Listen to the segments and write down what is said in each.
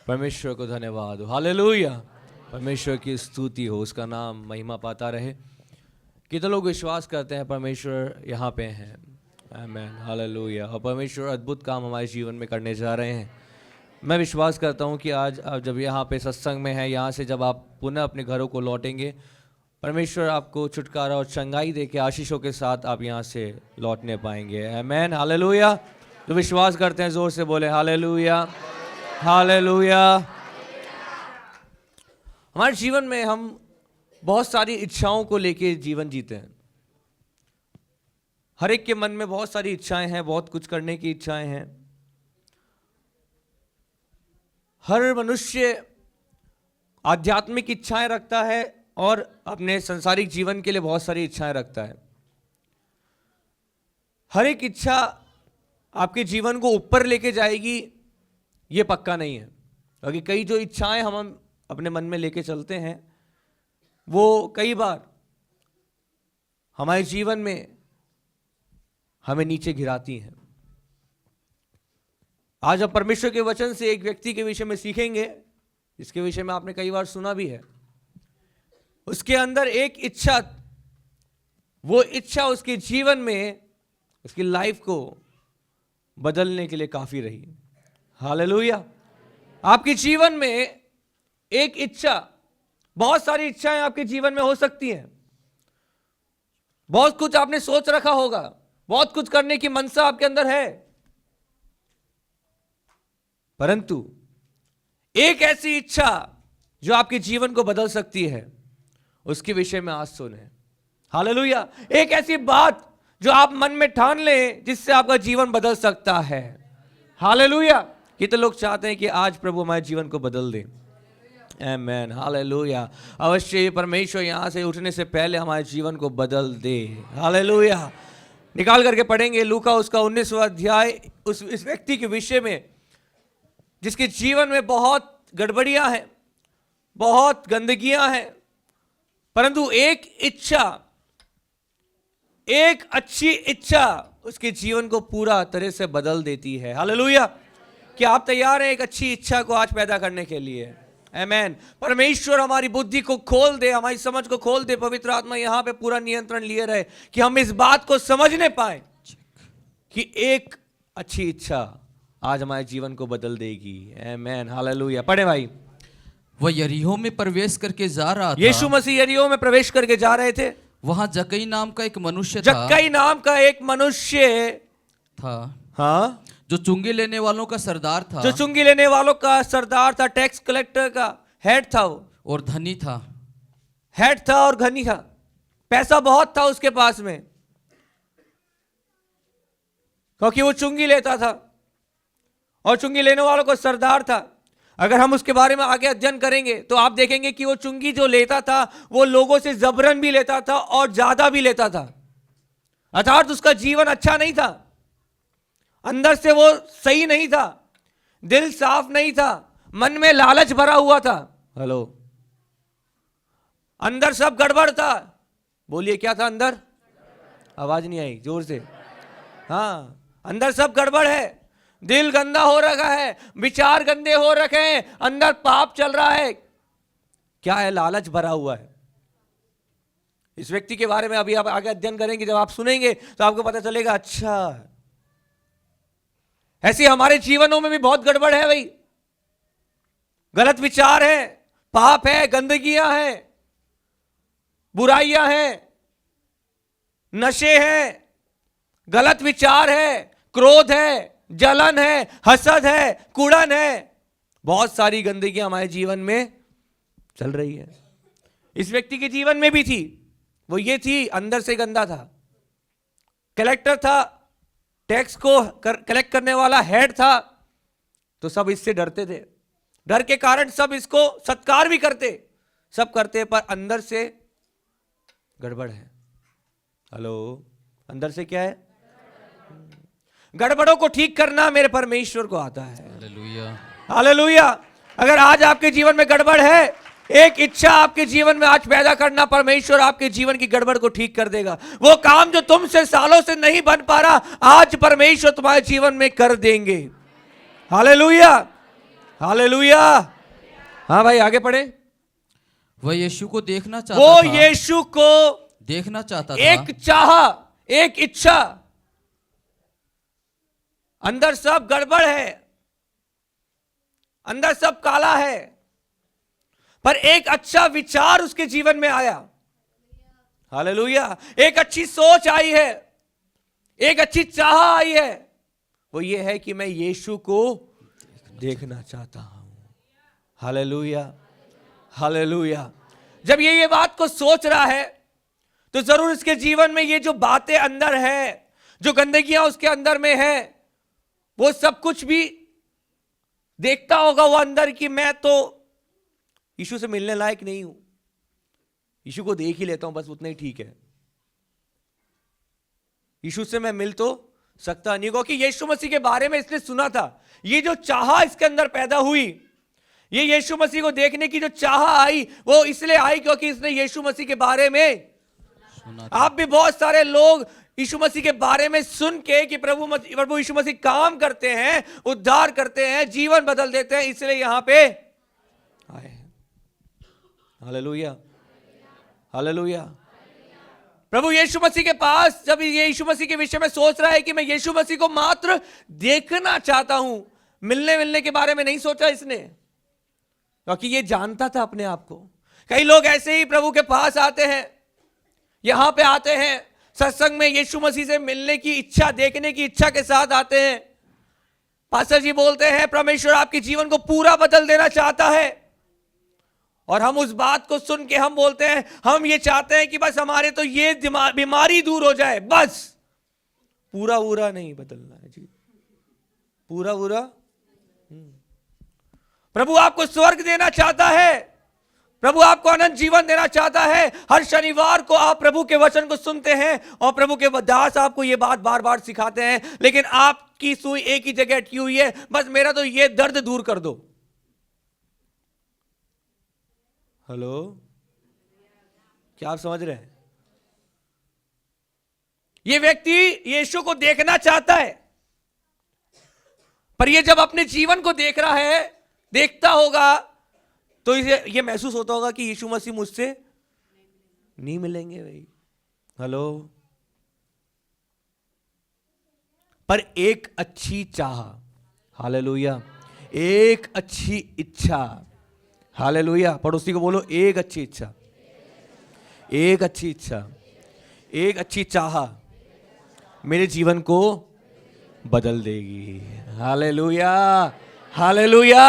परमेश्वर को धन्यवाद हो, हालेलुया। परमेश्वर की स्तुति हो, उसका नाम महिमा पाता रहे। कितने लोग विश्वास करते हैं परमेश्वर यहाँ पे हैं? आमीन, हालेलुया। और परमेश्वर अद्भुत काम हमारे जीवन में करने जा रहे हैं। मैं विश्वास करता हूँ कि आज आप जब यहाँ पे सत्संग में हैं, यहाँ से जब आप पुनः अपने घरों को लौटेंगे, परमेश्वर आपको छुटकारा और चंगाई दे के आशीषों के साथ आप यहाँ से लौटने पाएंगे। आमीन, हालेलुया। तो विश्वास करते हैं, जोर से बोले हालेलुया, हालेलुया। हमारे जीवन में हम बहुत सारी इच्छाओं को लेके जीवन जीते हैं। हर एक के मन में बहुत सारी इच्छाएं हैं, बहुत कुछ करने की इच्छाएं हैं। हर मनुष्य आध्यात्मिक इच्छाएं रखता है और अपने संसारिक जीवन के लिए बहुत सारी इच्छाएं रखता है। हर एक इच्छा आपके जीवन को ऊपर लेके जाएगी ये पक्का नहीं है, क्योंकि कई जो इच्छाएं हम अपने मन में लेके चलते हैं वो कई बार हमारे जीवन में हमें नीचे गिराती हैं। आज हम परमेश्वर के वचन से एक व्यक्ति के विषय में सीखेंगे, जिसके विषय में आपने कई बार सुना भी है। उसके अंदर एक इच्छा, वो इच्छा उसके जीवन में, उसकी लाइफ को बदलने के लिए काफी रही। हालेलुया। आपके जीवन में एक इच्छा, बहुत सारी इच्छाएं आपके जीवन में हो सकती हैं। बहुत कुछ आपने सोच रखा होगा, बहुत कुछ करने की मनसा आपके अंदर है, परंतु एक ऐसी इच्छा जो आपके जीवन को बदल सकती है, उसके विषय में आज सुने। हालेलुया। एक ऐसी बात जो आप मन में ठान लें जिससे आपका जीवन बदल सकता है। हालेलुया। कितने लोग चाहते हैं कि आज प्रभु हमारे जीवन को बदल दे? आमीन, हालेलुया। अवश्य परमेश्वर यहां से उठने से पहले हमारे जीवन को बदल दे। हालेलुया। निकाल करके पढ़ेंगे लूका उसका 19वां अध्याय, इस व्यक्ति के विषय में जिसके जीवन में बहुत गड़बड़ियां हैं, बहुत गंदगियां हैं, परंतु एक इच्छा, एक अच्छी इच्छा उसके जीवन को पूरा तरह से बदल देती है। हालेलुया। क्या आप तैयार हैं एक अच्छी इच्छा को आज पैदा करने के लिए? आमीन। परमेश्वर हमारी बुद्धि को खोल दे, हमारी समझ को खोल दे। पवित्र आत्मा यहाँ पे पूरा नियंत्रण लिए रहे कि हम इस बात को समझने पाए कि एक अच्छी इच्छा आज हमारे जीवन को बदल देगी। आमीन, हालेलुया। पढ़े भाई। वह यरीहो में प्रवेश करके जा रहा था। यीशु मसीह यरीहो में प्रवेश करके जा रहे थे। वहां जक्कई नाम का एक मनुष्य था। जक्कई नाम का एक मनुष्य था, हाँ, जो चुंगी लेने वालों का सरदार था। जो चुंगी लेने वालों का सरदार था, टैक्स कलेक्टर का हेड था वो, और धनी था। हेड था और धनी था। पैसा बहुत था उसके पास में, क्योंकि वो चुंगी लेता था और चुंगी लेने वालों का सरदार था। अगर हम उसके बारे में आगे अध्ययन करेंगे तो आप देखेंगे कि वो चुंगी जो लेता था वो लोगों से जबरन भी लेता था और ज्यादा भी लेता था। अर्थात उसका जीवन अच्छा नहीं था, अंदर से वो सही नहीं था, दिल साफ नहीं था, मन में लालच भरा हुआ था। हेलो, अंदर सब गड़बड़ था। बोलिए क्या था अंदर? आवाज नहीं आई, जोर से। हाँ, अंदर सब गड़बड़ है, दिल गंदा हो रखा है, विचार गंदे हो रखे हैं, अंदर पाप चल रहा है। क्या है? लालच भरा हुआ है। इस व्यक्ति के बारे में अभी आप आगे अध्ययन करेंगे, जब आप सुनेंगे तो आपको पता चलेगा अच्छा, ऐसे हमारे जीवनों में भी बहुत गड़बड़ है भाई। गलत विचार है, पाप है, गंदगियां हैं, बुराइयां हैं, नशे हैं, गलत विचार है, क्रोध है, जलन है, हसद है, कुड़न है, बहुत सारी गंदगियां हमारे जीवन में चल रही है। इस व्यक्ति के जीवन में भी थी। वो ये थी, अंदर से गंदा था, कलेक्टर था, टैक्स को कलेक्ट करने वाला हेड था, तो सब इससे डरते थे। डर के कारण सब इसको सत्कार भी करते, सब करते, पर अंदर से गड़बड़ है। हेलो, अंदर से क्या है? गड़बड़ों को ठीक करना मेरे परमेश्वर को आता है। Hallelujah, hallelujah. अगर आज आपके जीवन में गड़बड़ है, एक इच्छा आपके जीवन में आज पैदा करना, परमेश्वर आपके जीवन की गड़बड़ को ठीक कर देगा। वो काम जो तुमसे सालों से नहीं बन पा रहा, आज परमेश्वर तुम्हारे जीवन में कर देंगे। हालेलुया। हालेलुया। हाँ भाई आगे पढ़े। वह यीशु को देखना चाहता वो था, यीशु को देखना चाहता था, एक चाह, एक इच्छा। अंदर सब गड़बड़ है, अंदर सब काला है, पर एक अच्छा विचार उसके जीवन में आया। हालेलुया। एक अच्छी सोच आई है, एक अच्छी चाह आई है। वो ये है कि मैं यीशु को देखना चाहता हूं। Hallelujah, hallelujah. जब ये बात को सोच रहा है तो जरूर इसके जीवन में ये जो बातें अंदर है, जो गंदगियां उसके अंदर में है, वो सब कुछ भी देखता होगा वो अंदर कि मैं तो यीशु से मिलने लायक नहीं हूं, यीशु को देख ही लेता हूं बस उतना ही ठीक है, यीशु से मैं मिल तो सकता नहीं। क्योंकि यीशु मसीह के बारे में इसने सुना था। ये जो चाह इसके अंदर पैदा हुई, ये यीशु मसीह को देखने की जो चाह आई, वो इसलिए आई क्योंकि इसने यीशु मसीह के बारे में सुना था। आप भी बहुत सारे लोग यीशु मसीह के बारे में सुन के कि प्रभु यीशु मसीह काम करते हैं, उद्धार करते हैं, जीवन बदल देते हैं, इसलिए यहां पे आए। Hallelujah, hallelujah. प्रभु यीशु मसीह के पास जब ये यीशु मसीह के विषय में सोच रहा है कि मैं यीशु मसीह को मात्र देखना चाहता हूं, मिलने के बारे में नहीं सोचा इसने, क्योंकि ये जानता था अपने आप को। कई लोग ऐसे ही प्रभु के पास आते हैं, यहां पे आते हैं, सत्संग में यीशु मसीह से मिलने की इच्छा, देखने की इच्छा के साथ आते हैं। पास्टर जी बोलते हैं परमेश्वर आपके जीवन को पूरा बदल देना चाहता है, और हम उस बात को सुन के हम बोलते हैं हम ये चाहते हैं कि बस हमारे तो ये बीमारी दूर हो जाए, बस पूरा नहीं बदलना है जी, पूरा प्रभु आपको स्वर्ग देना चाहता है, प्रभु आपको अनंत जीवन देना चाहता है। हर शनिवार को आप प्रभु के वचन को सुनते हैं और प्रभु के दास आपको ये बात बार बार सिखाते हैं, लेकिन आपकी सुई एक ही जगह अटकी हुई है, बस मेरा तो ये दर्द दूर कर दो। हेलो, क्या आप समझ रहे हैं? ये व्यक्ति यीशु को देखना चाहता है, पर ये जब अपने जीवन को देख रहा है, देखता होगा, तो इसे ये महसूस होता होगा कि यीशु मसीह मुझसे नहीं मिलेंगे भाई। हेलो, पर एक अच्छी चाह, हालेलुया, एक अच्छी इच्छा, हालेलुया। पड़ोसी को बोलो एक अच्छी इच्छा, एक अच्छी इच्छा, एक अच्छी चाह मेरे जीवन को बदल देगी। Hallelujah, hallelujah,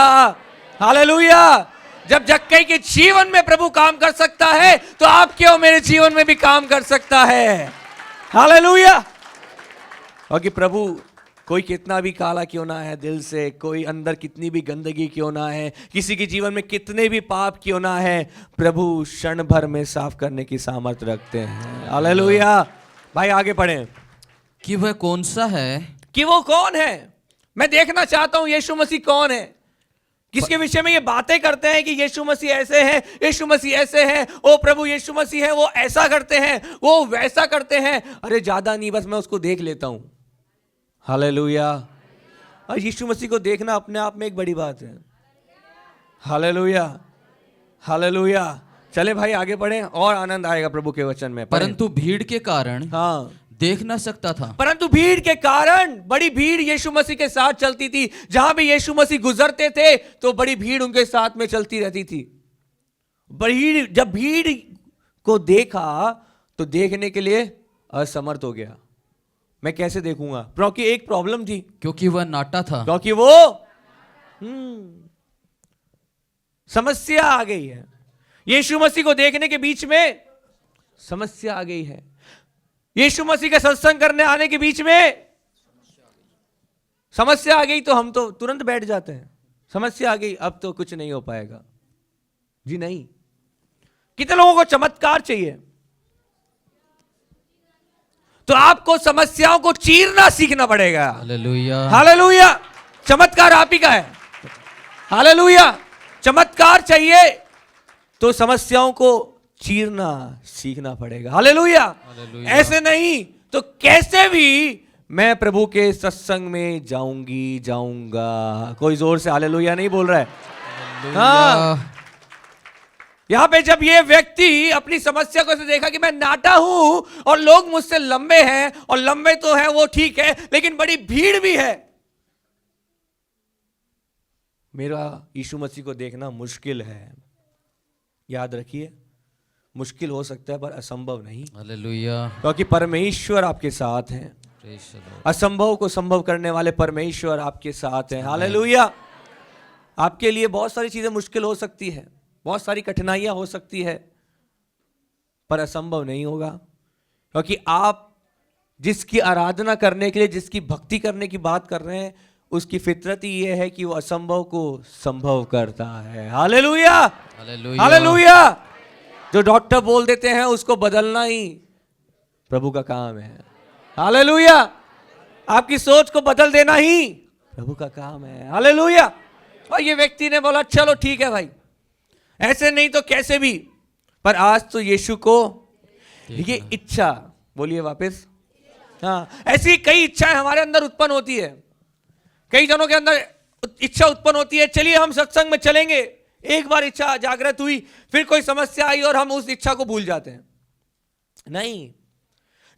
hallelujah. जब जक्कई के जीवन में प्रभु काम कर सकता है, तो आपके और मेरे जीवन में भी काम कर सकता है। हालेलुया। और कि प्रभु कोई कितना भी काला क्यों ना है दिल से, कोई अंदर कितनी भी गंदगी क्यों ना है, किसी के जीवन में कितने भी पाप क्यों ना है, प्रभु क्षण भर में साफ करने की सामर्थ रखते हैं। हालेलुया। भाई आगे पढ़ें। कि वह कौन सा है, कि वो कौन है, मैं देखना चाहता हूं यीशु मसीह कौन है। किसके विषय में ये बातें करते हैं कि यीशु मसीह ऐसे हैं, यीशु मसीह ऐसे हैं, ओ प्रभु यीशु मसीह है, वो ऐसा करते हैं, वो वैसा करते हैं। अरे ज्यादा नहीं, बस मैं उसको देख लेता हूं। हालेलुया। और यीशु मसीह को देखना अपने आप में एक बड़ी बात है। Hallelujah, hallelujah. चले भाई आगे बढ़ें और आनंद आएगा प्रभु के वचन में। परंतु भीड़ के कारण हाँ देख ना सकता था। परंतु भीड़ के कारण, बड़ी भीड़ यीशु मसीह के साथ चलती थी, जहां भी यीशु मसीह गुजरते थे तो बड़ी भीड़ उनके साथ में चलती रहती थी। जब भीड़ को देखा तो देखने के लिए असमर्थ हो गया। मैं कैसे देखूंगा, क्योंकि एक प्रॉब्लम थी, क्योंकि वह नाटा था, क्योंकि वो समस्या आ गई है। यीशु मसीह को देखने के बीच में समस्या आ गई है। यीशु मसीह का सत्संग करने आने के बीच में समस्या आ गई तो हम तो तुरंत बैठ जाते हैं, समस्या आ गई अब तो कुछ नहीं हो पाएगा जी। नहीं, कितने लोगों को चमत्कार चाहिए, तो आपको समस्याओं को चीरना सीखना पड़ेगा। Hallelujah, hallelujah. चमत्कार आप ही का है। हालेलुया। चमत्कार चाहिए तो समस्याओं को चीरना सीखना पड़ेगा। हालेलुया। ऐसे नहीं तो कैसे भी मैं प्रभु के सत्संग में जाऊंगा। कोई जोर से हालेलुया नहीं बोल रहा है। हाँ, यहां पे जब ये व्यक्ति अपनी समस्या को ऐसे देखा कि मैं नाटा हूं और लोग मुझसे लंबे हैं, और लंबे तो है वो ठीक है, लेकिन बड़ी भीड़ भी है, मेरा यीशु मसीह को देखना मुश्किल है। याद रखिए, मुश्किल हो सकता है पर असंभव नहीं, हालेलुया। क्योंकि परमेश्वर आपके साथ हैं। असंभव को संभव करने वाले परमेश्वर आपके साथ हैं। हालेलुया। आपके लिए बहुत सारी चीजें मुश्किल हो सकती है, बहुत सारी कठिनाइयां हो सकती है, पर असंभव नहीं होगा, क्योंकि आप जिसकी आराधना करने के लिए, जिसकी भक्ति करने की बात कर रहे हैं, उसकी फितरत ही यह है कि वो असंभव को संभव करता है। Hallelujah, hallelujah, hallelujah. जो डॉक्टर बोल देते हैं उसको बदलना ही प्रभु का काम है। हालेलुया। आपकी सोच को बदल देना ही प्रभु का काम है। हालेलुया। और ये व्यक्ति ने बोला चलो ठीक है भाई, ऐसे नहीं तो कैसे भी, पर आज तो यीशु को ये इच्छा, बोलिए वापस। हाँ, ऐसी कई इच्छाएं हमारे अंदर उत्पन्न होती है, कई जनों के अंदर इच्छा उत्पन्न होती है, चलिए हम सत्संग में चलेंगे। एक बार इच्छा जागृत हुई, फिर कोई समस्या आई और हम उस इच्छा को भूल जाते हैं। नहीं,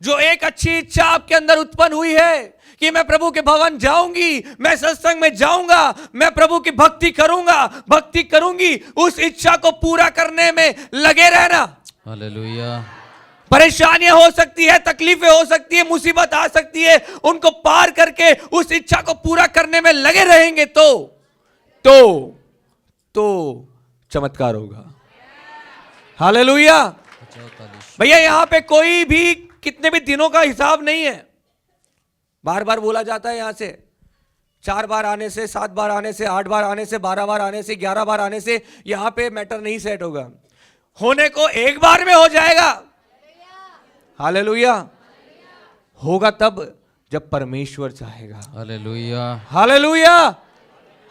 जो एक अच्छी इच्छा आपके अंदर उत्पन्न हुई है कि मैं प्रभु के भवन जाऊंगी, मैं सत्संग में जाऊंगा, मैं प्रभु की भक्ति करूंगा, भक्ति करूंगी, उस इच्छा को पूरा करने में लगे रहना। हालेलुया। परेशानियां हो सकती है, तकलीफें हो सकती है, मुसीबत आ सकती है, उनको पार करके उस इच्छा को पूरा करने में लगे रहेंगे तो चमत्कार होगा। हालेलुया। भैया यहां पे कोई भी कितने भी दिनों का हिसाब नहीं है। बार बार बोला जाता है यहां से 4 बार आने से, 7 बार आने से, 8 बार आने से, 12 बार आने से, 11 बार आने से यहां पे मैटर नहीं सेट होगा। होने को एक बार में हो जाएगा। हालेलुया। होगा तब जब परमेश्वर चाहेगा। Hallelujah, hallelujah,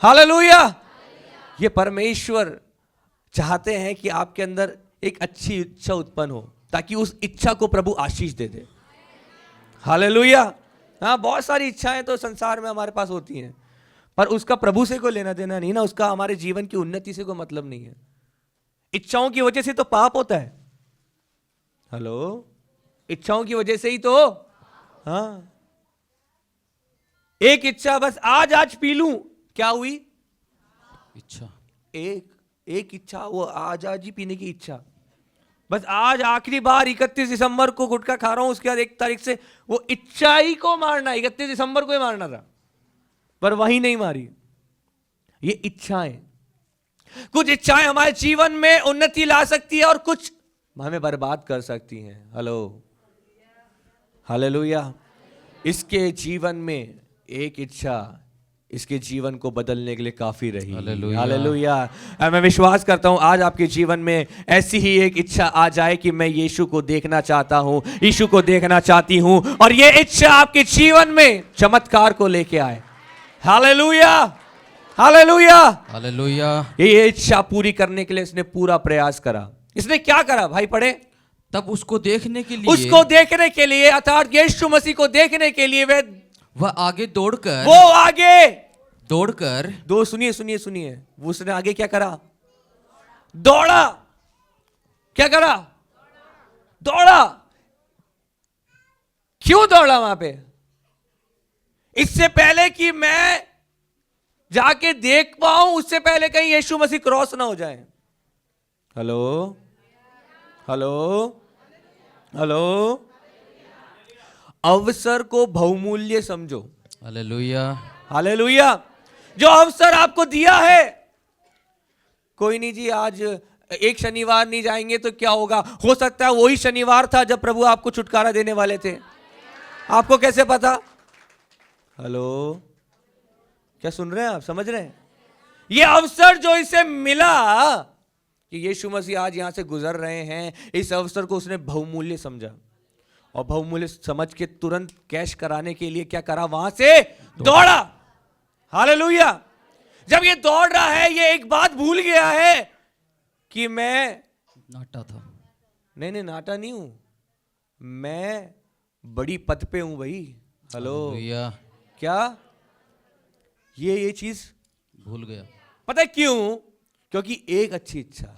hallelujah. ये परमेश्वर चाहते हैं कि आपके अंदर एक अच्छी इच्छा उत्पन्न हो, ताकि उस इच्छा को प्रभु आशीष दे दे। हालेलुया। हाँ, बहुत सारी इच्छाएं तो संसार में हमारे पास होती हैं, पर उसका प्रभु से कोई लेना देना नहीं ना, उसका हमारे जीवन की उन्नति से कोई मतलब नहीं है। इच्छाओं की वजह से तो पाप होता है। हेलो, इच्छाओं की वजह से ही तो। हाँ, एक इच्छा बस आज पी लूं, क्या हुई? इच्छा। एक इच्छा, वो आज ही पीने की इच्छा। बस आज आखिरी बार 31 दिसंबर को गुटखा खा रहा हूं, उसके बाद 1 तारीख से वो इच्छा ही को मारना, 31 दिसंबर को ही मारना था, पर वही नहीं मारी। ये इच्छाएं, कुछ इच्छाएं हमारे जीवन में उन्नति ला सकती है और कुछ हमें बर्बाद कर सकती हैं। Hello, hallelujah. इसके जीवन में एक इच्छा इसके जीवन को बदलने के लिए काफी रही। Hallelujah, hallelujah. मैं विश्वास करता हूं आज आपके जीवन में ऐसी ही एक इच्छा आ जाए कि मैं यीशु को देखना चाहता हूं, यीशु को देखना चाहती हूं, और ये इच्छा आपके जीवन में चमत्कार को लेके आए। Hallelujah, hallelujah, hallelujah. ये इच्छा पूरी करने के लिए इसने पूरा प्रयास करा। इसने क्या करा भाई? पढ़े। तब उसको देखने के लिए, अर्थात यीशु मसीह को देखने के लिए वह आगे दौड़कर, सुनिए, उसने आगे क्या करा? दौड़ा। क्या करा? दौड़ा। क्यों दौड़ा वहां पे? इससे पहले कि मैं जाके देख पाऊं, उससे पहले कहीं यीशु मसीह क्रॉस ना हो जाए। Hello, hello, hello. अवसर को बहुमूल्य समझो। Hallelujah, hallelujah. जो अवसर आपको दिया है, कोई नहीं जी आज एक शनिवार नहीं जाएंगे तो क्या होगा? हो सकता है वही शनिवार था जब प्रभु आपको छुटकारा देने वाले थे। आपको कैसे पता? हेलो, क्या सुन रहे हैं आप? समझ रहे हैं? ये अवसर जो इसे मिला कि यीशु मसीह आज यहां से गुजर रहे हैं, इस अवसर को उसने बहुमूल्य समझा, और बहुमूल्य समझ के तुरंत कैश कराने के लिए क्या करा? वहां से दौड़ा। हालेलुया। जब ये दौड़ रहा है, ये एक बात भूल गया है कि मैं नाटा था। नहीं, नाटा नहीं हूं, मैं बड़ी पद पे हूं भाई। Hello, hallelujah. क्या ये चीज भूल गया। पता है क्यों? क्योंकि एक अच्छी इच्छा,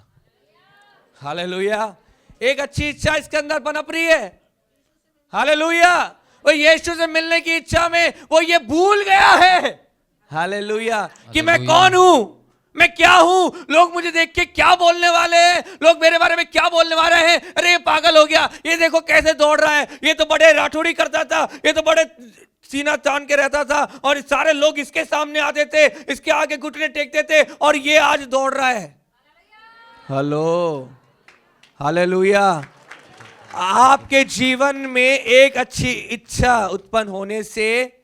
हालेलुया, एक अच्छी इच्छा इसके अंदर पनप रही है। हालेलुया। वो यीशु से मिलने की इच्छा में वो ये भूल गया है, हालेलुया, कि मैं हालेलुया। कौन हूं, मैं क्या हूं, लोग मुझे देख के क्या बोलने वाले हैं, लोग मेरे बारे में क्या बोलने वाले हैं। अरे ये पागल हो गया, ये देखो कैसे दौड़ रहा है, ये तो बड़े राठौड़ी करता था, ये तो बड़े सीना तान के रहता था और सारे लोग इसके सामने आते थे, इसके आगे घुटने टेकते थे, और ये आज दौड़ रहा है। Hello, hallelujah. आपके जीवन में एक अच्छी इच्छा उत्पन्न होने से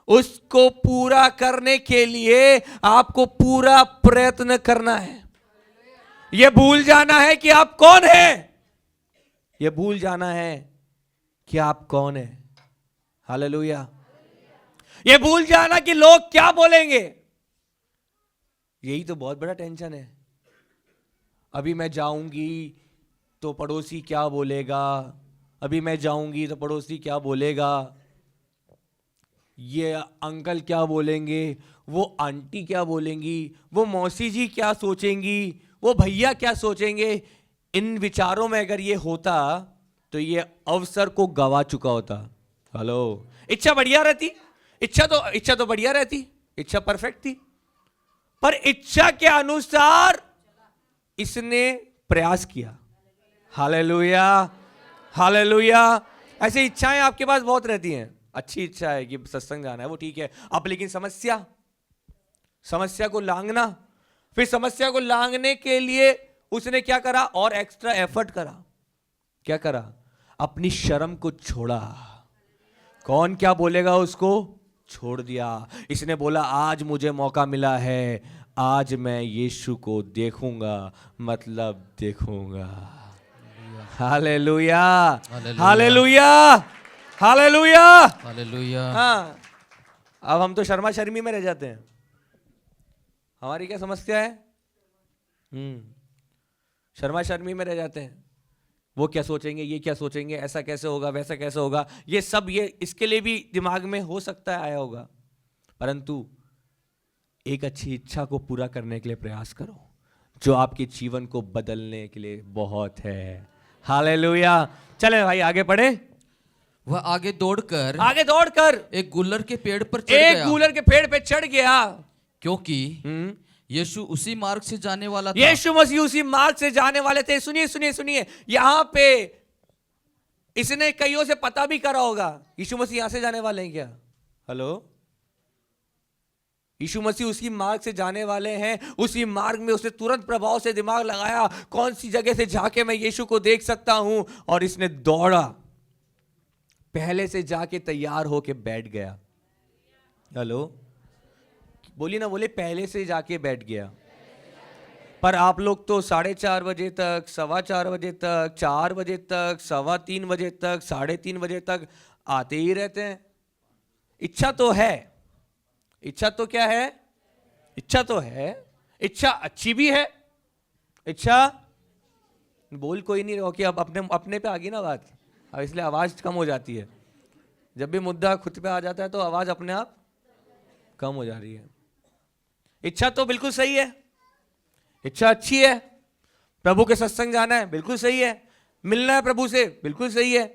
उसको पूरा करने के लिए आपको पूरा प्रयत्न करना है। यह भूल जाना है कि आप कौन हैं, यह भूल जाना है कि आप कौन हैं। हालेलुया। यह भूल जाना कि लोग क्या बोलेंगे, यही तो बहुत बड़ा टेंशन है। अभी मैं जाऊंगी तो पड़ोसी क्या बोलेगा, अभी मैं जाऊंगी तो पड़ोसी क्या बोलेगा, ये अंकल क्या बोलेंगे, वो आंटी क्या बोलेंगी, वो मौसी जी क्या सोचेंगी, वो भैया क्या सोचेंगे। इन विचारों में अगर ये होता तो ये अवसर को गवा चुका होता। हेलो, इच्छा बढ़िया रहती, इच्छा तो बढ़िया रहती, इच्छा परफेक्ट थी, पर इच्छा के अनुसार इसने प्रयास किया। Hallelujah, hallelujah. ऐसी इच्छाएं आपके पास बहुत रहती हैं। अच्छी इच्छा है कि सत्संग जाना है, वो ठीक है, अब लेकिन समस्या को लांघना, फिर समस्या को लांघने के लिए उसने क्या करा, और एक्स्ट्रा एफर्ट करा। क्या करा? अपनी शर्म को छोड़ा। कौन क्या बोलेगा उसको छोड़ दिया। इसने बोला आज मुझे मौका मिला है, आज मैं यीशु को देखूंगा, मतलब देखूंगा। Hallelujah, hallelujah, hallelujah, hallelujah. हाँ। अब हम तो शर्मा शर्मी में रह जाते हैं। हमारी क्या समस्या है? शर्मा शर्मी में रह जाते हैं। वो क्या सोचेंगे, ये क्या सोचेंगे, ऐसा कैसे होगा, वैसा कैसे होगा, ये सब ये इसके लिए भी दिमाग में हो सकता है आया होगा। परंतु एक अच्छी इच्छा को पूरा करने के लिए प्रयास करो, जो आपके जीवन को बदलने के लिए बहुत है। हालेलुया। चले भाई आगे पढ़े। वह आगे दौड़कर एक गुलर के पेड़ पर चढ़ एक गया, गूलर के पेड़ पे चढ़ गया, क्योंकि यीशु उसी मार्ग से जाने वाला था। यीशु मसीह उसी मार्ग से जाने वाले थे। सुनिए सुनिए सुनिए, यहां पे इसने कईयों से पता भी करा होगा यीशु मसीह यहां से जाने वाले हैं क्या। हेलो, यीशु मसीह उसी मार्ग से जाने वाले हैं। उसी मार्ग में उसने तुरंत प्रभाव से दिमाग लगाया, कौन सी जगह से जाके मैं यीशु को देख सकता हूं, और इसने दौड़ा, पहले से जाके तैयार होके बैठ गया। हेलो, बोली ना बोले, पहले से जाके बैठ गया। पर आप लोग तो 4:30 बजे तक, 4:15 बजे तक, 4 बजे तक, 3:15 बजे तक, 3:30 बजे तक आते ही रहते हैं। इच्छा तो है, इच्छा तो क्या है, इच्छा तो है, इच्छा अच्छी भी है। इच्छा बोल कोई नहीं रहो कि अब अपने पे आ गई ना बात, अब इसलिए आवाज कम हो जाती है। जब भी मुद्दा खुद पे आ जाता है तो आवाज अपने आप कम हो जा रही है। इच्छा तो बिल्कुल सही है, इच्छा अच्छी है। प्रभु के सत्संग जाना है, बिल्कुल सही है। मिलना है प्रभु से, बिल्कुल सही है।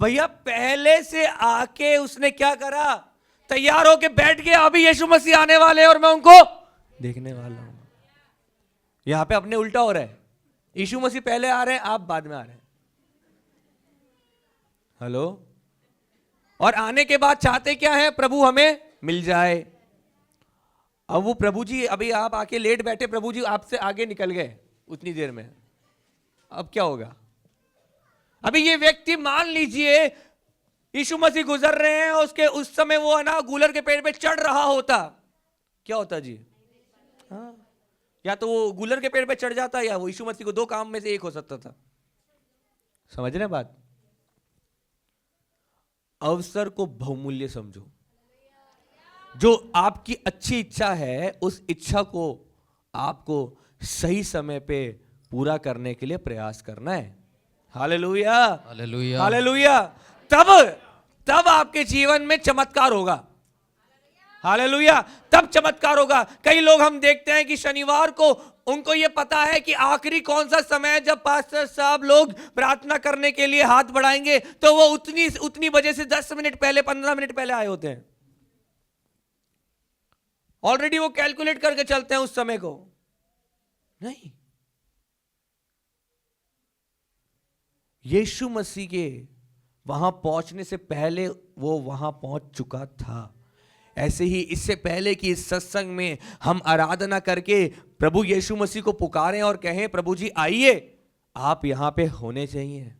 भैया पहले से आके उसने क्या करा, तैयार होके बैठ गया। अभी यीशु मसीह आने वाले हैं और मैं उनको देखने वाला हूं। यहां पे अपने उल्टा हो रहा है, यीशु मसीह पहले आ रहे हैं, आप बाद में आ रहे हैं। हेलो, और आने के बाद चाहते क्या है, प्रभु हमें मिल जाए। अब वो प्रभु जी, अभी आप आके लेट बैठे, प्रभु जी आपसे आगे निकल गए उतनी देर में, अब क्या होगा। अभी ये व्यक्ति मान लीजिए यीशु मसीह गुजर रहे हैं, उसके उस समय वो है ना गूलर के पेड़ पे चढ़ रहा होता, क्या होता जी। हाँ, या तो वो गूलर के पेड़ पे चढ़ जाता, या वो यीशु मसीह को, दो काम में से एक हो सकता था। समझ रहे बात। अवसर को बहुमूल्य समझो। जो आपकी अच्छी इच्छा है, उस इच्छा को आपको सही समय पे पूरा करने के लिए प्रयास करना है। Hallelujah, hallelujah. हालेलुया। तब आपके जीवन में चमत्कार होगा। हालेलुया, तब चमत्कार होगा। कई लोग हम देखते हैं कि शनिवार को उनको ये पता है कि आखिरी कौन सा समय है जब पास्टर साहब लोग प्रार्थना करने के लिए हाथ बढ़ाएंगे, तो वो उतनी बजे से 10 मिनट पहले, 15 मिनट पहले आए होते हैं। ऑलरेडी वो कैलकुलेट करके चलते हैं उस समय को। नहीं, यीशु मसीह के वहां पहुंचने से पहले वो वहां पहुंच चुका था। ऐसे ही इससे पहले कि इस सत्संग में हम आराधना करके प्रभु यीशु मसीह को पुकारें और कहें प्रभु जी आइए, आप यहां पे होने चाहिए।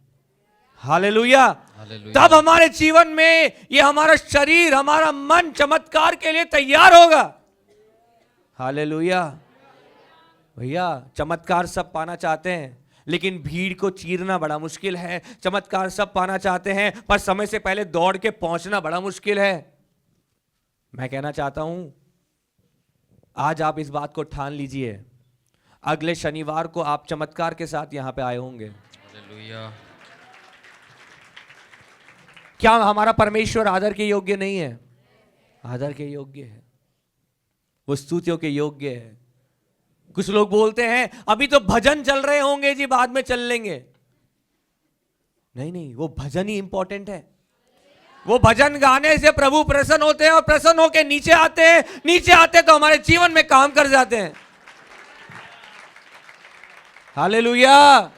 हालेलुया। तब हमारे जीवन में ये हमारा शरीर, हमारा मन चमत्कार के लिए तैयार होगा। हालेलुया। भैया, चमत्कार सब पाना चाहते हैं, लेकिन भीड़ को चीरना बड़ा मुश्किल है। चमत्कार सब पाना चाहते हैं, पर समय से पहले दौड़ के पहुंचना बड़ा मुश्किल है। मैं कहना चाहता हूं, आज आप इस बात को ठान लीजिए, अगले शनिवार को आप चमत्कार के साथ यहां पे आए होंगे। हालेलुया। क्या हमारा परमेश्वर आदर के योग्य नहीं है? आदर के योग्य है, वो स्तुतियों के योग्य है। कुछ लोग बोलते हैं अभी तो भजन चल रहे होंगे जी, बाद में चल लेंगे। नहीं नहीं, वो भजन ही इंपॉर्टेंट है। वो भजन गाने से प्रभु प्रसन्न होते हैं और प्रसन्न होकर नीचे आते हैं, नीचे आते तो हमारे जीवन में काम कर जाते हैं। हालेलुया।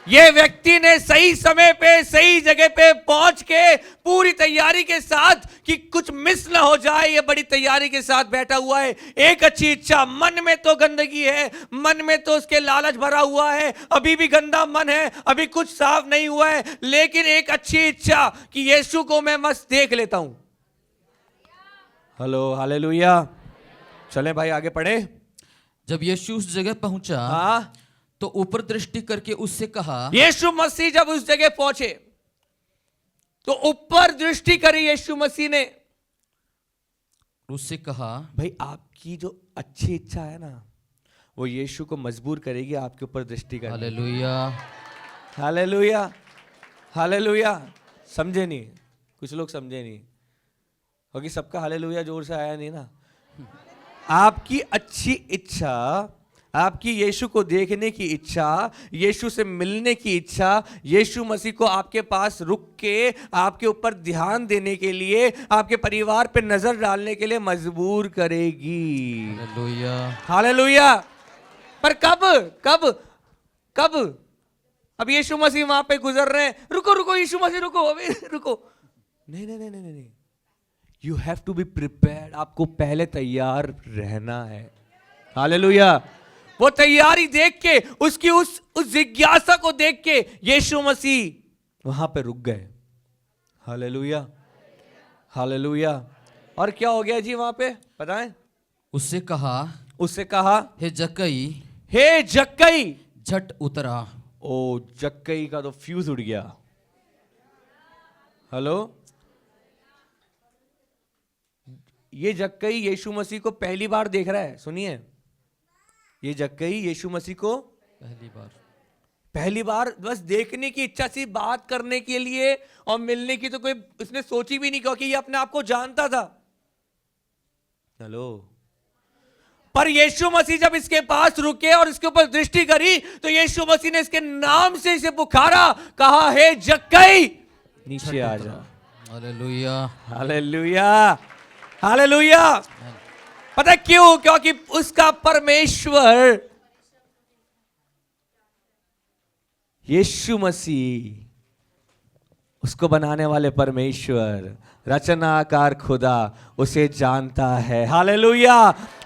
ये व्यक्ति ने सही समय पे सही जगह पे पहुंच के पूरी तैयारी के साथ कि कुछ मिस ना हो जाए, ये बड़ी तैयारी के साथ बैठा हुआ है। एक अच्छी इच्छा, मन में तो गंदगी है, मन में तो उसके लालच भरा हुआ है, अभी भी गंदा मन है, अभी कुछ साफ नहीं हुआ है, लेकिन एक अच्छी इच्छा कि यीशु को मैं मस्त देख लेता हूं। Hello, hallelujah. चलें भाई आगे पढ़े। जब यीशु उस जगह पहुंचा, हाँ, तो ऊपर दृष्टि करके उससे कहा। यीशु मसीह जब उस जगह पहुंचे तो ऊपर दृष्टि करी यीशु मसीह ने, उससे कहा भाई आपकी जो अच्छी इच्छा है ना, वो यीशु को मजबूर करेगी आपके ऊपर दृष्टि करने। Hallelujah, hallelujah, hallelujah. समझे नहीं, कुछ लोग समझे नहीं, क्योंकि सबका हालेलुया जोर से आया नहीं ना। आपकी अच्छी इच्छा, आपकी यीशु को देखने की इच्छा, यीशु से मिलने की इच्छा, यीशु मसीह को आपके पास रुक के आपके ऊपर ध्यान देने के लिए, आपके परिवार पे नजर डालने के लिए मजबूर करेगी। Hallelujah, hallelujah. पर कब कब कब? अब यीशु मसीह वहां पे गुजर रहे हैं, रुको रुको यीशु मसीह रुको, अभी रुको। नहीं नहीं नहीं नहीं नहीं, you have to be prepared. आपको पहले तैयार रहना है। हालेलुया। वो तैयारी देख के, उसकी उस जिज्ञासा को देख के यीशु मसीह वहां पे रुक गए। Hallelujah, hallelujah. और क्या हो गया जी वहां पे, बताएं? उससे कहा हे जक्कई, हे जक्कई, झट उतरा। ओ, जक्कई का तो फ्यूज उड़ गया। हेलो, ये जक्कई यीशु मसीह को पहली बार देख रहा है। सुनिए, ये जक्कई यीशु मसीह को पहली बार बस देखने की इच्छा सी, बात करने के लिए और मिलने की तो कोई उसने सोची भी नहीं, क्योंकि ये अपने आप को जानता था। हेलो, पर यीशु मसीह जब इसके पास रुके और इसके ऊपर दृष्टि करी, तो यीशु मसीह ने इसके नाम से इसे पुकारा, कहा हे जक्कई नीचे आ जा। Hallelujah, hallelujah, hallelujah. पता है क्यों? क्योंकि उसका परमेश्वर यीशु मसीह, उसको बनाने वाले परमेश्वर, रचनाकार खुदा उसे जानता है। हालेलुया।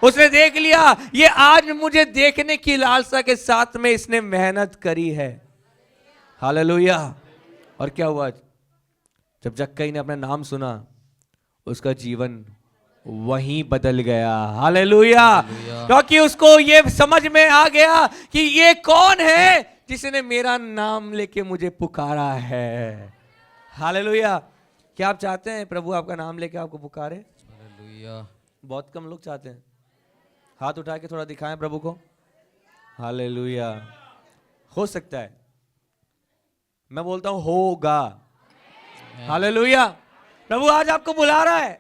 उसने देख लिया, ये आज मुझे देखने की लालसा के साथ में इसने मेहनत करी है। हालेलुया। और क्या हुआ? जब जक्कई ने अपना नाम सुना, उसका जीवन वहीं बदल गया। हालेलुया। क्योंकि उसको ये समझ में आ गया कि ये कौन है जिसने मेरा नाम लेके मुझे पुकारा है। हालेलुया। क्या आप चाहते हैं प्रभु आपका नाम लेके आपको पुकारे? हालेलुया। बहुत कम लोग चाहते हैं। हाथ उठा के थोड़ा दिखाएं प्रभु को। हालेलुया। हो सकता है, मैं बोलता हूं होगा। हालेलुया। प्रभु आज आपको बुला रहा है।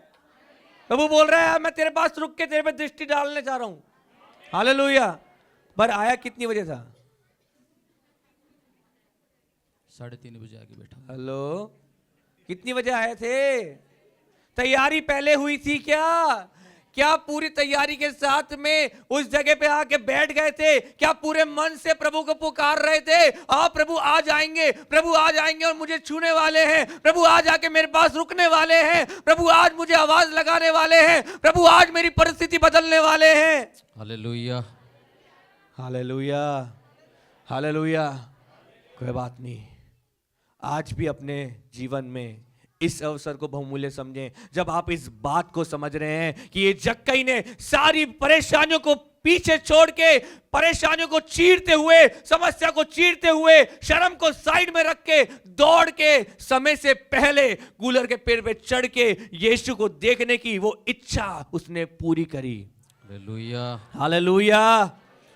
प्रभु बोल रहा है मैं तेरे पास रुक के तेरे पे दृष्टि डालने जा रहा हूं। हालेलुया। पर आया कितनी बजे था? 3:30 बजे आके बैठा। हेलो, कितनी बजे आए थे? तैयारी पहले हुई थी क्या? क्या पूरी तैयारी के साथ में उस जगह पे आके बैठ गए थे? क्या पूरे मन से प्रभु को पुकार रहे थे? प्रभु आज आएंगे, प्रभु आज आएंगे और मुझे छूने वाले हैं, प्रभु आज आके मेरे पास रुकने वाले हैं, प्रभु आज मुझे आवाज लगाने वाले हैं, प्रभु आज मेरी परिस्थिति बदलने वाले हैं। Hallelujah, hallelujah, hallelujah. कोई बात नहीं, आज भी अपने जीवन में इस अवसर को बहुमूल्य समझें। जब आप इस बात को समझ रहे हैं कि ये जक्कई ने सारी परेशानियों को पीछे छोड़ के, परेशानियों को चीरते हुए, समस्या को चीरते हुए, शर्म को साइड में रख के, दौड़ के समय से पहले गूलर के पेड़ पे चढ़ के यीशु को देखने की वो इच्छा उसने पूरी करी। Hallelujah, hallelujah,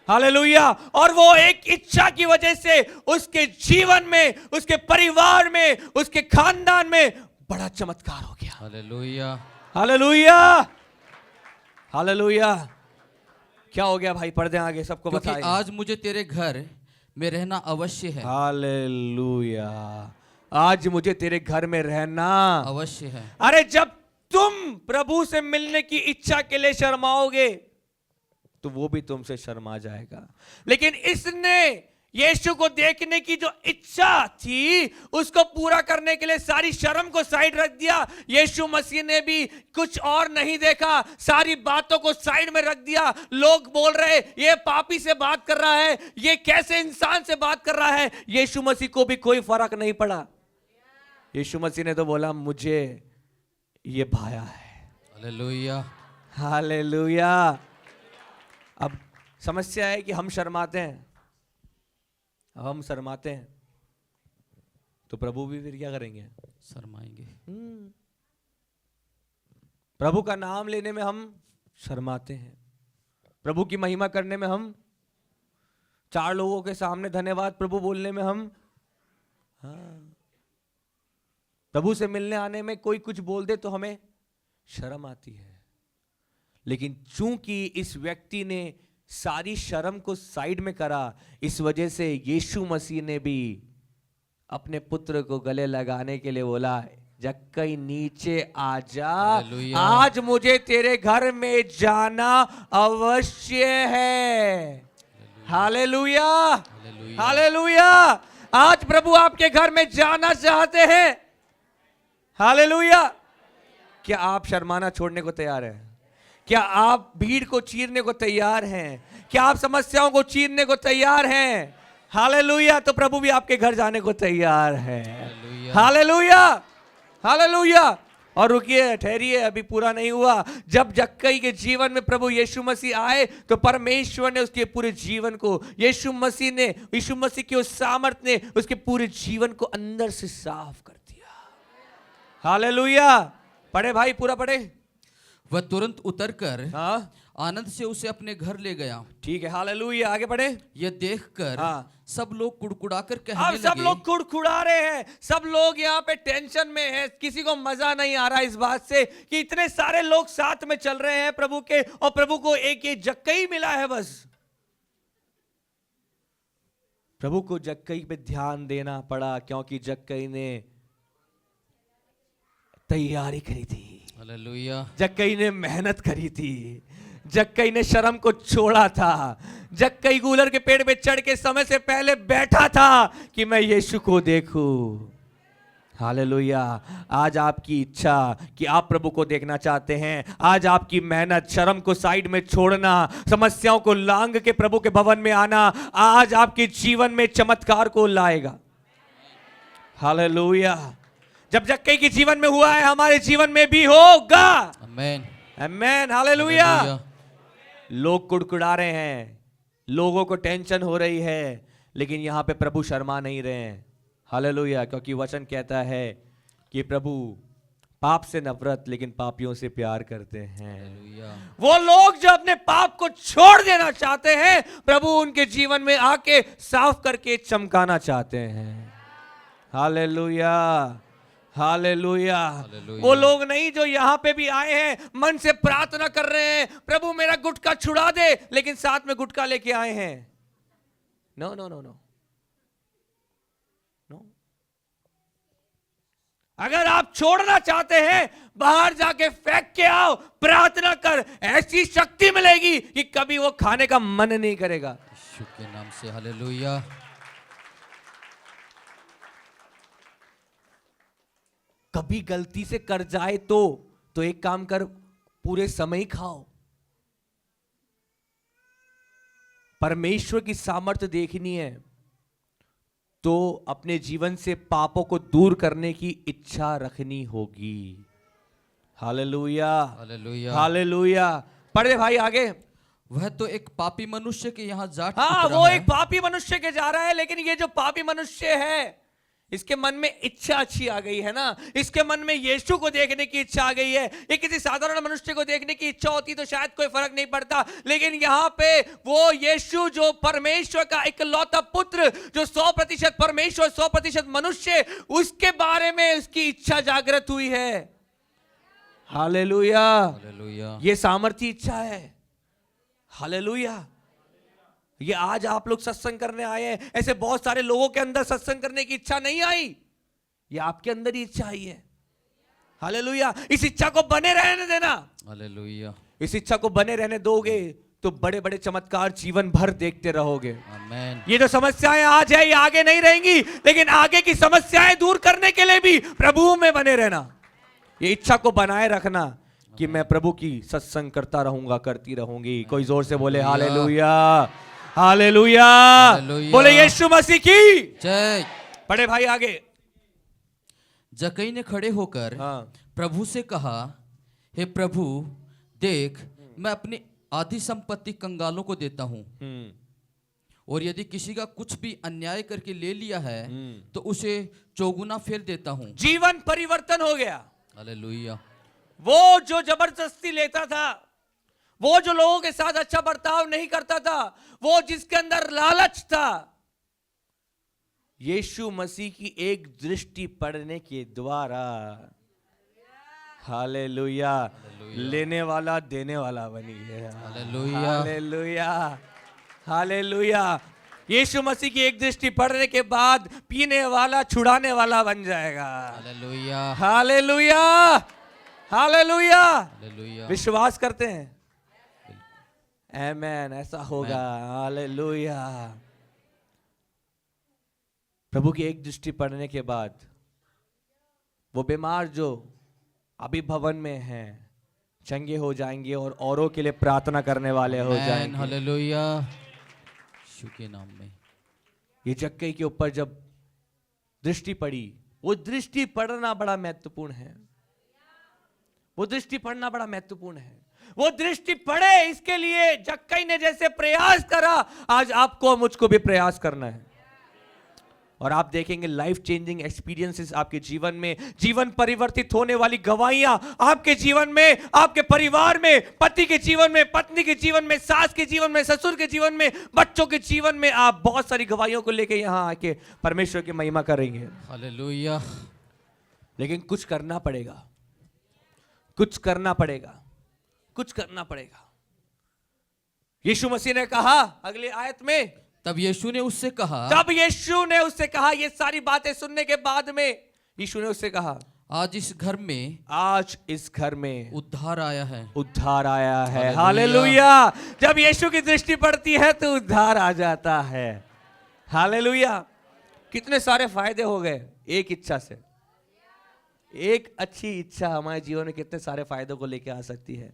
hallelujah. और वो एक इच्छा की वजह से उसके जीवन में, उसके परिवार में, उसके खानदान में बड़ा चमत्कार हो गया। Hallelujah, hallelujah, hallelujah. क्या हो गया भाई? पर्दे आगे सबको बताइए। आज मुझे तेरे घर में रहना अवश्य है। हालेलुया, आज मुझे तेरे घर में रहना अवश्य है। अरे जब तुम प्रभु से मिलने की इच्छा के लिए शर्माओगे तो वो भी तुमसे शर्मा जाएगा। लेकिन इसने यीशु को देखने की जो इच्छा थी उसको पूरा करने के लिए सारी शर्म को साइड रख दिया। यीशु मसीह ने भी कुछ और नहीं देखा, सारी बातों को साइड में रख दिया। लोग बोल रहे ये पापी से बात कर रहा है, ये कैसे इंसान से बात कर रहा है। यीशु मसीह को भी कोई फर्क नहीं पड़ा। यीशु मसीह ने तो बोला मुझे ये भाया है। Hallelujah, hallelujah. अब समस्या है कि हम शर्माते हैं। हम शर्माते हैं तो प्रभु भी फिर क्या करेंगे? शर्माएंगे। प्रभु का नाम लेने में हम शर्माते हैं, प्रभु की महिमा करने में हम, 4 लोगों के सामने धन्यवाद प्रभु बोलने में हम, प्रभु से मिलने आने में कोई कुछ बोल दे तो हमें शर्म आती है। लेकिन चूंकि इस व्यक्ति ने सारी शर्म को साइड में करा, इस वजह से यीशु मसीह ने भी अपने पुत्र को गले लगाने के लिए बोला जक्कई नीचे आजा, आज मुझे तेरे घर में जाना अवश्य है। Hallelujah, hallelujah. आज प्रभु आपके घर में जाना चाहते हैं। हालेलुया। क्या आप शर्माना छोड़ने को तैयार हैं? क्या आप भीड़ को चीरने को तैयार हैं? क्या आप समस्याओं को चीरने को तैयार हैं? हालेलुया। तो प्रभु भी आपके घर जाने को तैयार है। Hallelujah, hallelujah. और रुकिए, ठहरिए, अभी पूरा नहीं हुआ। जब जक्कई के जीवन में प्रभु यीशु मसीह आए तो परमेश्वर ने उसके पूरे जीवन को, यीशु मसीह की उस सामर्थ ने उसके पूरे जीवन को अंदर से साफ कर दिया। हालेलुया। पढ़े भाई, पूरा पढ़े। वह तुरंत उतरकर आनंद से उसे अपने घर ले गया। ठीक है, हालेलुया। आगे पढ़े। यह देखकर सब लोग कुड़कुड़ाकर कहने लगे। सब लोग कुड़कुड़ा रहे हैं, सब लोग यहाँ पे टेंशन में हैं। किसी को मजा नहीं आ रहा इस बात से कि इतने सारे लोग साथ में चल रहे हैं प्रभु के, और प्रभु को एक ये जक्कई मिला है बस। प्रभु को जक्कई पे ध्यान देना पड़ा क्योंकि जक्कई ने तैयारी करी थी। हालेलुया। जक्कई ने मेहनत करी थी, जक्कई ने शर्म को छोड़ा था। जक्कई गूलर के पेड़ पे चढ़ के समय से पहले बैठा था कि मैं यीशु को देखूं। हालेलुया। आज आपकी इच्छा कि आप प्रभु को देखना चाहते हैं, आज आपकी मेहनत, शर्म को साइड में छोड़ना, समस्याओं को लांग के प्रभु के भवन में आना, आज आपके जीवन में चमत्कार को लाएगा। हालेलुया। जब जक्कई के जीवन में हुआ है, हमारे जीवन में भी होगा। आमीन, आमीन, हालेलुया। लोग कुड़कुड़ा रहे हैं, लोगों को टेंशन हो रही है, लेकिन यहां पे प्रभु शर्मा नहीं रहे हैं। हालेलुया। क्योंकि वचन कहता है कि प्रभु पाप से नफरत लेकिन पापियों से प्यार करते हैं। वो लोग जो अपने पाप को छोड़ देना चाहते हैं, प्रभु उनके जीवन में आके साफ करके चमकाना चाहते हैं। Hallelujah, hallelujah. हालेलुया। वो लोग नहीं जो यहाँ पे भी आए हैं मन से प्रार्थना कर रहे हैं, प्रभु मेरा गुटखा छुड़ा दे, लेकिन साथ में गुटखा लेके आए हैं। No no no no no. अगर आप छोड़ना चाहते हैं, बाहर जाके फेंक के आओ, प्रार्थना कर, ऐसी शक्ति मिलेगी कि कभी वो खाने का मन नहीं करेगा। यीशु के नाम से हालेलुया। कभी गलती से कर जाए तो एक काम कर, पूरे समय ही खाओ। परमेश्वर की सामर्थ्य देखनी है तो अपने जीवन से पापों को दूर करने की इच्छा रखनी होगी। Hallelujah hallelujah. हालेलुया। पढ़े भाई आगे। वह तो एक पापी मनुष्य के यहाँ जा हाँ, उतरा वो है। एक पापी मनुष्य के जा रहा है, लेकिन ये जो पापी मनुष्य है, इसके मन में इच्छा अच्छी आ गई है ना, इसके मन में यीशु को देखने की इच्छा आ गई है। ये किसी साधारण मनुष्य को देखने की इच्छा होती तो शायद कोई फर्क नहीं पड़ता, लेकिन यहाँ पे वो यीशु जो परमेश्वर का इकलौता पुत्र, जो 100% परमेश्वर 100% मनुष्य, उसके बारे में उसकी इच्छा जागृत हुई है। हालेलुया। हालेलुया। ये सामर्थ्य इच्छा है। हालेलुया। ये आज आप लोग सत्संग करने आए हैं, ऐसे बहुत सारे लोगों के अंदर सत्संग करने की इच्छा नहीं आई, ये आपके अंदर ही इच्छा आई है। हालेलुया। इस इच्छा को बने रहने देना। हालेलुया। इस इच्छा को बने रहने दोगे तो बड़े बड़े चमत्कार जीवन भर देखते रहोगे। आमीन। ये जो समस्याएं आज है, ये आगे नहीं रहेंगी, लेकिन आगे की समस्याएं दूर करने के लिए भी प्रभु में बने रहना। ये इच्छा को बनाए रखना कि मैं प्रभु की सत्संग करता रहूंगा, करती रहूंगी। कोई जोर से बोले हालेलुया हालेलुया। हालेलुया। बोले यीशु मसीह की जय। पढ़े भाई आगे। जक्कई ने खड़े होकर हाँ। प्रभु से कहा, हे प्रभु देख, मैं अपनी आधी संपत्ति कंगालों को देता हूं, और यदि किसी का कुछ भी अन्याय करके ले लिया है तो उसे चौगुना फेर देता हूं। जीवन परिवर्तन हो गया। हालेलुया। वो जो जबरदस्ती लेता था, वो जो लोगों के साथ अच्छा बर्ताव नहीं करता था, वो जिसके अंदर लालच था, यीशु मसीह की एक दृष्टि पड़ने के द्वारा, हालेलुया, लेने वाला देने वाला बनी गया। हालेलुया। Hallelujah hallelujah. यीशु मसीह की एक दृष्टि पड़ने के बाद पीने वाला छुड़ाने वाला बन जाएगा। हालेलुया। Hallelujah hallelujah. हालेलुया। विश्वास करते हैं? आमेन। ऐसा होगा। हालेलुया। प्रभु की एक दृष्टि पड़ने के बाद वो बीमार जो अभी भवन में हैं चंगे हो जाएंगे और औरों के लिए प्रार्थना करने वाले हो जाएंगे। हालेलुया। यीशु के नाम में। ये जक्कई के ऊपर जब दृष्टि पड़ी, वो दृष्टि पड़ना बड़ा महत्वपूर्ण है। वो दृष्टि पड़ना बड़ा महत्वपूर्ण है। वो दृष्टि पड़े, इसके लिए जक्कई ने जैसे प्रयास करा, आज आपको मुझको भी प्रयास करना है। और आप देखेंगे लाइफ चेंजिंग एक्सपीरियंसेस आपके जीवन में, जीवन परिवर्तित होने वाली गवाहियां आपके जीवन में, आपके परिवार में, पति के जीवन में, पत्नी के जीवन में, सास के जीवन में, ससुर के जीवन में, बच्चों के जीवन में। आप बहुत सारी गवाहियों को लेके यहां आके परमेश्वर की महिमा करेंगे। हालेलुया। लेकिन कुछ करना पड़ेगा, कुछ करना पड़ेगा, कुछ करना पड़ेगा। यीशु मसीह ने कहा अगली आयत में, तब यीशु ने उससे कहा, तब यीशु ने उससे कहा, ये सारी बातें सुनने के बाद में यीशु ने उससे कहा, आज इस घर में, आज इस घर में उद्धार आया है। उद्धार आया है। हालेलुया। हालेलुया। जब यीशु की दृष्टि पड़ती है तो उद्धार आ जाता है। हालेलुया। कितने सारे फायदे हो गए एक इच्छा से। एक अच्छी इच्छा हमारे जीवन में कितने सारे फायदों को लेके आ सकती है।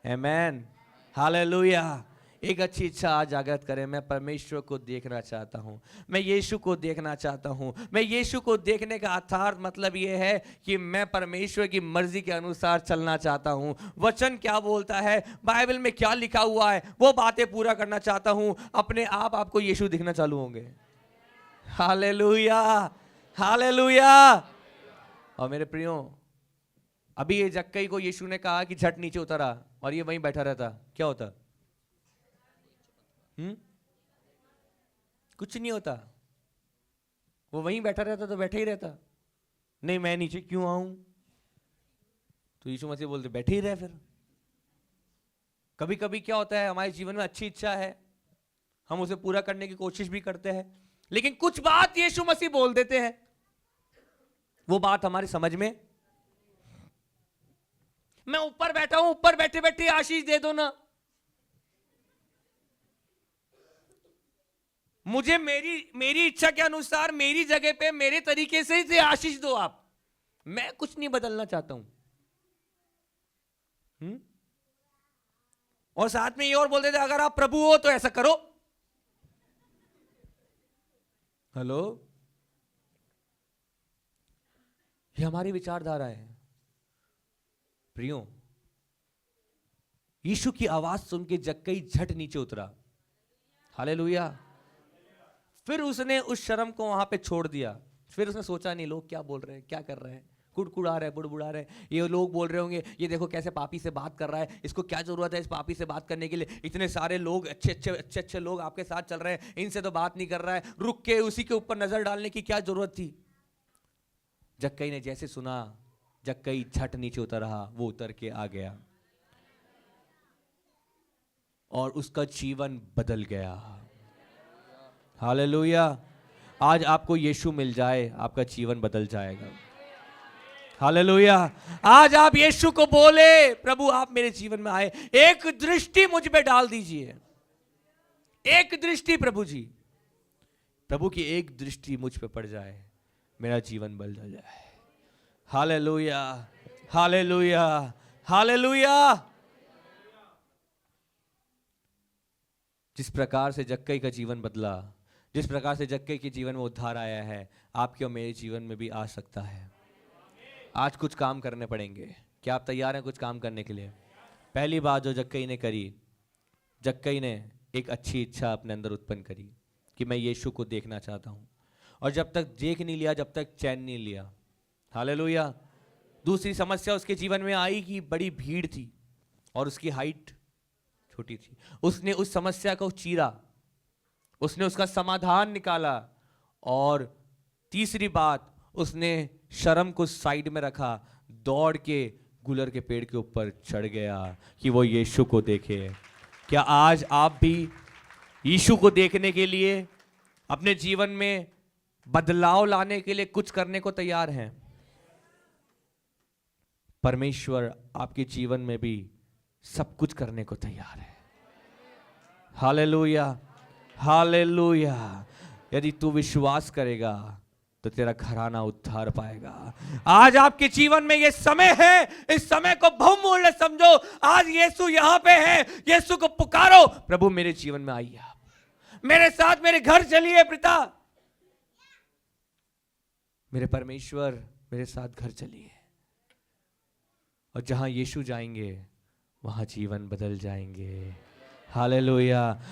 आमेन। हालेलुया। एक अच्छी इच्छा आज जागृत करें। मैं परमेश्वर को देखना चाहता हूं, मैं यीशु को देखना चाहता हूं। मैं यीशु को देखने का अर्थात मतलब यह है कि मैं परमेश्वर की मर्जी के अनुसार चलना चाहता हूं। वचन क्या बोलता है, बाइबल में क्या लिखा हुआ है, वो बातें पूरा करना चाहता हूं। अपने आप आपको यीशु दिखना चालू होंगे। Hallelujah hallelujah. और मेरे प्रियो, अभी ये जक्कई को यीशु ने कहा कि झट नीचे उतरा और ये वहीं बैठा रहता, क्या होता? कुछ नहीं होता। वो वहीं बैठा रहता तो बैठा ही रहता। नहीं मैं नीचे क्यों आऊं, तो यीशु मसीह बोलते बैठे ही रहे। फिर कभी कभी क्या होता है, हमारे जीवन में अच्छी इच्छा है, हम उसे पूरा करने की कोशिश भी करते हैं, लेकिन कुछ बात यीशु मसीह बोल देते हैं, वो बात हमारी समझ में, मैं ऊपर बैठा हूं, ऊपर बैठे बैठे आशीष दे दो ना, मुझे मेरी इच्छा के अनुसार मेरी जगह पे मेरे तरीके से आशीष दो आप, मैं कुछ नहीं बदलना चाहता हूं। और साथ में ये और बोल देते अगर आप प्रभु हो तो ऐसा करो। हेलो, ये हमारी विचारधारा है प्रियो। यीशु की आवाज सुन के जक्कई झट नीचे उतरा। हालेलुया। फिर उसने उस शर्म को वहां पे छोड़ दिया। फिर उसने सोचा नहीं लोग क्या बोल रहे हैं, क्या कर रहे हैं, कुड़कुड़ा रहे, बुड़बुड़ा रहे, ये लोग बोल रहे होंगे ये देखो कैसे पापी से बात कर रहा है, इसको क्या जरूरत है इस पापी से बात करने के लिए, इतने सारे लोग अच्छे लोग आपके साथ चल रहे हैं, इनसे तो बात नहीं कर रहा है, रुक के उसी के ऊपर नजर डालने की क्या जरूरत थी। जक्कई ने जैसे सुना, जक्कई झट नीचे उतर रहा, वो उतर के आ गया और उसका जीवन बदल गया। हालेलुया। आज आपको यीशु मिल जाए, आपका जीवन बदल जाएगा। हालेलुया। आज आप यीशु को बोले प्रभु आप मेरे जीवन में आए, एक दृष्टि मुझ पे डाल दीजिए, एक दृष्टि प्रभु जी, प्रभु की एक दृष्टि मुझ पे पड़ जाए, मेरा जीवन बदल जाए। Hallelujah, hallelujah, hallelujah. जिस प्रकार से जक्कई का जीवन बदला, जिस प्रकार से जक्कई के जीवन में उद्धार आया है, आपके और मेरे जीवन में भी आ सकता है। आज कुछ काम करने पड़ेंगे। क्या आप तैयार हैं कुछ काम करने के लिए? पहली बात जो जक्कई ने करी, जक्कई ने एक अच्छी इच्छा अपने अंदर उत्पन्न करी कि मैं यीशु को देखना चाहता हूं, और जब तक देख नहीं लिया, जब तक चैन नहीं लिया। हालेलुया। दूसरी समस्या उसके जीवन में आई कि बड़ी भीड़ थी और उसकी हाइट छोटी थी। उसने उस समस्या को चीरा, उसने उसका समाधान निकाला, और तीसरी बात उसने शर्म को साइड में रखा, दौड़ के गुलर के पेड़ के ऊपर चढ़ गया कि वो यीशु को देखे। क्या आज आप भी यीशु को देखने के लिए, अपने जीवन में बदलाव लाने के लिए कुछ करने को तैयार हैं? परमेश्वर आपके जीवन में भी सब कुछ करने को तैयार है। Hallelujah, hallelujah. यदि तू विश्वास करेगा तो तेरा घराना उद्धार पाएगा। आज आपके जीवन में ये समय है, इस समय को बहुमूल्य समझो। आज यीशु यहां पे है, यीशु को पुकारो, प्रभु मेरे जीवन में आइए, आप मेरे साथ मेरे घर चलिए पिता, मेरे परमेश्वर मेरे साथ घर चलिए। और जहां यीशु जाएंगे वहां जीवन बदल जाएंगे। हालेलुया।